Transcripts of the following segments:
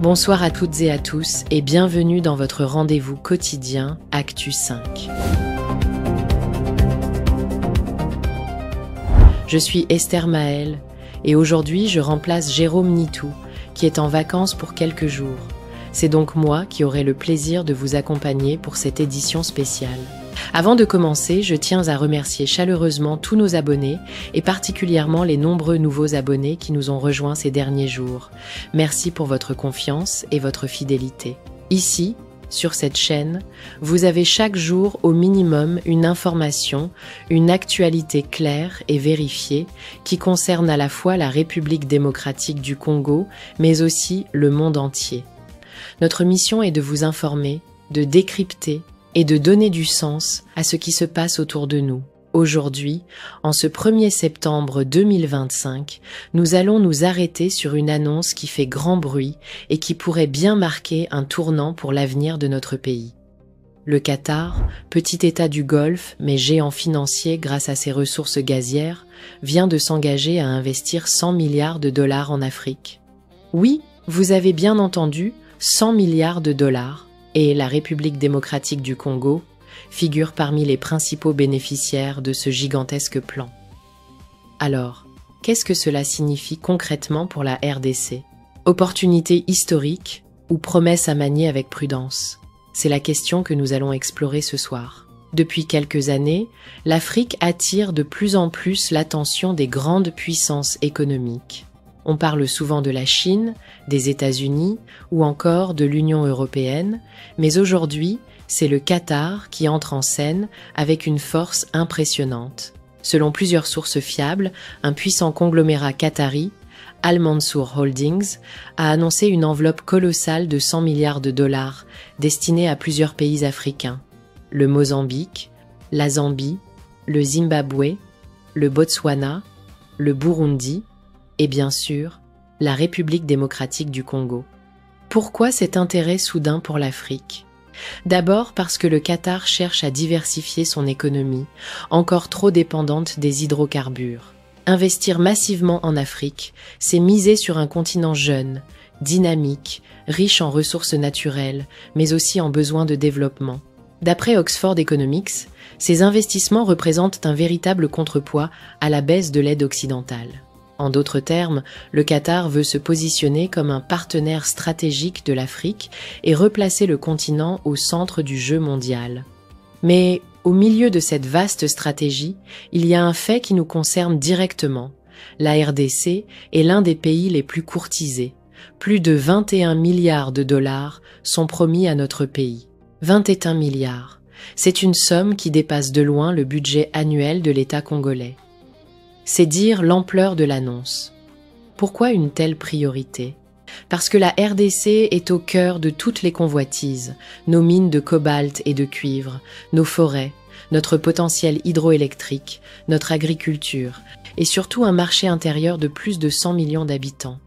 Bonsoir à toutes et à tous et bienvenue dans votre rendez-vous quotidien Actu 5. Je suis Esther Maël et aujourd'hui je remplace Jérôme Nitou qui est en vacances pour quelques jours. C'est donc moi qui aurai le plaisir de vous accompagner pour cette édition spéciale. Avant de commencer, je tiens à remercier chaleureusement tous nos abonnés et particulièrement les nombreux nouveaux abonnés qui nous ont rejoints ces derniers jours. Merci pour votre confiance et votre fidélité. Ici, sur cette chaîne, vous avez chaque jour au minimum une information, une actualité claire et vérifiée qui concerne à la fois la République démocratique du Congo, mais aussi le monde entier. Notre mission est de vous informer, de décrypter et de donner du sens à ce qui se passe autour de nous. Aujourd'hui, en ce 1er septembre 2025, nous allons nous arrêter sur une annonce qui fait grand bruit et qui pourrait bien marquer un tournant pour l'avenir de notre pays. Le Qatar, petit État du Golfe, mais géant financier grâce à ses ressources gazières, vient de s'engager à investir 100 milliards de dollars en Afrique. Oui, vous avez bien entendu, 100 milliards de dollars. Et la République démocratique du Congo figure parmi les principaux bénéficiaires de ce gigantesque plan. Alors, qu'est-ce que cela signifie concrètement pour la RDC? Opportunité historique ou promesse à manier avec prudence? C'est la question que nous allons explorer ce soir. Depuis quelques années, l'Afrique attire de plus en plus l'attention des grandes puissances économiques. On parle souvent de la Chine, des États-Unis ou encore de l'Union européenne, mais aujourd'hui, c'est le Qatar qui entre en scène avec une force impressionnante. Selon plusieurs sources fiables, un puissant conglomérat qatari, Al Mansour Holdings, a annoncé une enveloppe colossale de 100 milliards de dollars destinée à plusieurs pays africains. Le Mozambique, la Zambie, le Zimbabwe, le Botswana, le Burundi, et bien sûr, la République démocratique du Congo. Pourquoi cet intérêt soudain pour l'Afrique? D'abord parce que le Qatar cherche à diversifier son économie, encore trop dépendante des hydrocarbures. Investir massivement en Afrique, c'est miser sur un continent jeune, dynamique, riche en ressources naturelles, mais aussi en besoins de développement. D'après Oxford Economics, ces investissements représentent un véritable contrepoids à la baisse de l'aide occidentale. En d'autres termes, le Qatar veut se positionner comme un partenaire stratégique de l'Afrique et replacer le continent au centre du jeu mondial. Mais au milieu de cette vaste stratégie, il y a un fait qui nous concerne directement. La RDC est l'un des pays les plus courtisés. Plus de 21 milliards de dollars sont promis à notre pays. 21 milliards. C'est une somme qui dépasse de loin le budget annuel de l'État congolais. C'est dire l'ampleur de l'annonce. Pourquoi une telle priorité? Parce que la RDC est au cœur de toutes les convoitises, nos mines de cobalt et de cuivre, nos forêts, notre potentiel hydroélectrique, notre agriculture, et surtout un marché intérieur de plus de 100 millions d'habitants.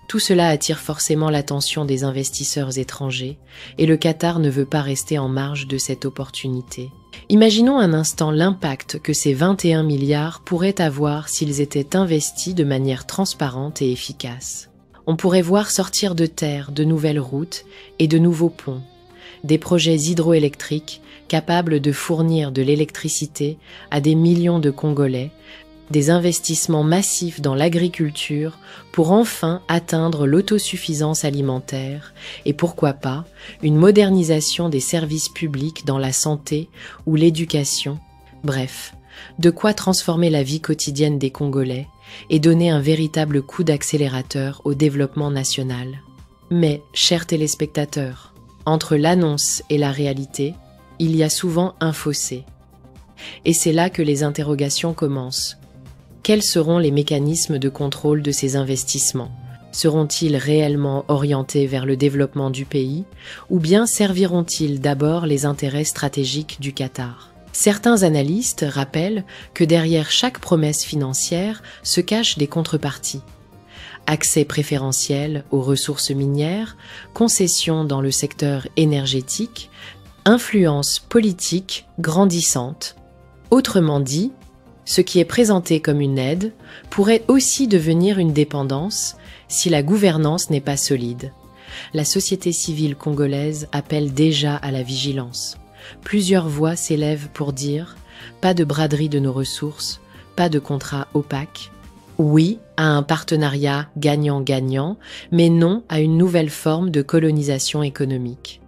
Tout cela attire forcément l'attention des investisseurs étrangers, et le Qatar ne veut pas rester en marge de cette opportunité. Imaginons un instant l'impact que ces 21 milliards pourraient avoir s'ils étaient investis de manière transparente et efficace. On pourrait voir sortir de terre de nouvelles routes et de nouveaux ponts, des projets hydroélectriques capables de fournir de l'électricité à des millions de Congolais, des investissements massifs dans l'agriculture pour enfin atteindre l'autosuffisance alimentaire et pourquoi pas une modernisation des services publics dans la santé ou l'éducation. Bref, de quoi transformer la vie quotidienne des Congolais et donner un véritable coup d'accélérateur au développement national. Mais, chers téléspectateurs, entre l'annonce et la réalité, il y a souvent un fossé. Et c'est là que les interrogations commencent. Quels seront les mécanismes de contrôle de ces investissements? Seront-ils réellement orientés vers le développement du pays ou bien serviront-ils d'abord les intérêts stratégiques du Qatar? Certains analystes rappellent que derrière chaque promesse financière se cachent des contreparties. accès préférentiel aux ressources minières, concessions dans le secteur énergétique, influence politique grandissante. Autrement dit, ce qui est présenté comme une aide pourrait aussi devenir une dépendance si la gouvernance n'est pas solide. La société civile congolaise appelle déjà à la vigilance. Plusieurs voix s'élèvent pour dire « pas de braderie de nos ressources, pas de contrat opaque ». Oui à un partenariat gagnant-gagnant, mais non à une nouvelle forme de colonisation économique.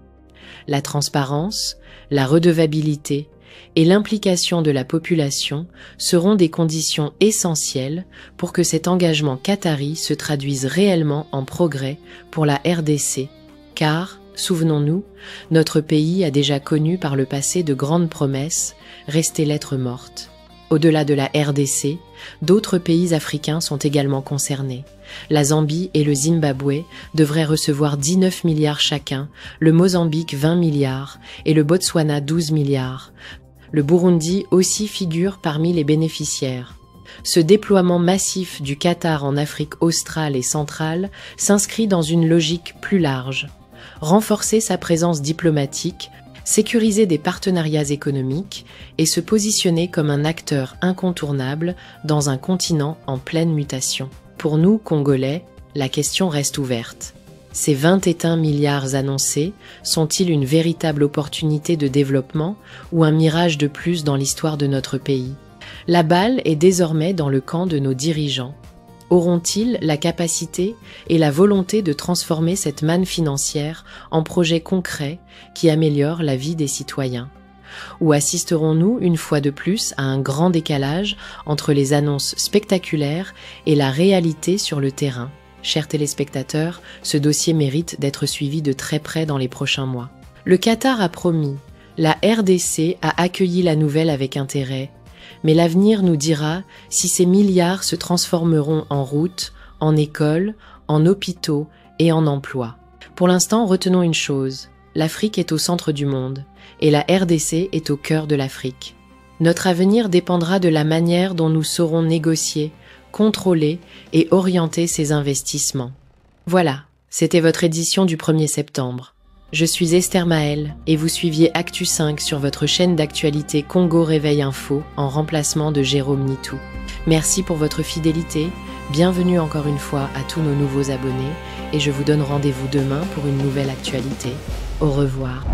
La transparence, la redevabilité et l'implication de la population seront des conditions essentielles pour que cet engagement qatari se traduise réellement en progrès pour la RDC, car, souvenons-nous, notre pays a déjà connu par le passé de grandes promesses, restées lettres mortes. Au-delà de la RDC, d'autres pays africains sont également concernés. La Zambie et le Zimbabwe devraient recevoir 19 milliards chacun, le Mozambique 20 milliards et le Botswana 12 milliards. Le Burundi aussi figure parmi les bénéficiaires. Ce déploiement massif du Qatar en Afrique australe et centrale s'inscrit dans une logique plus large. Renforcer sa présence diplomatique, sécuriser des partenariats économiques et se positionner comme un acteur incontournable dans un continent en pleine mutation. Pour nous, Congolais, la question reste ouverte. Ces 21 milliards annoncés sont-ils une véritable opportunité de développement ou un mirage de plus dans l'histoire de notre pays? La balle est désormais dans le camp de nos dirigeants. Auront-ils la capacité et la volonté de transformer cette manne financière en projets concrets qui améliorent la vie des citoyens? Ou assisterons-nous une fois de plus à un grand décalage entre les annonces spectaculaires et la réalité sur le terrain? Chers téléspectateurs, ce dossier mérite d'être suivi de très près dans les prochains mois. Le Qatar a promis, la RDC a accueilli la nouvelle avec intérêt, mais l'avenir nous dira si ces milliards se transformeront en routes, en écoles, en hôpitaux et en emplois. Pour l'instant, retenons une chose, l'Afrique est au centre du monde et la RDC est au cœur de l'Afrique. Notre avenir dépendra de la manière dont nous saurons négocier, contrôler et orienter ces investissements. Voilà, c'était votre édition du 1er septembre. Je suis Esther Maël et vous suiviez Actu5 sur votre chaîne d'actualité Congo Réveil Info en remplacement de Jérôme Nitou. Merci pour votre fidélité, bienvenue encore une fois à tous nos nouveaux abonnés et je vous donne rendez-vous demain pour une nouvelle actualité. Au revoir.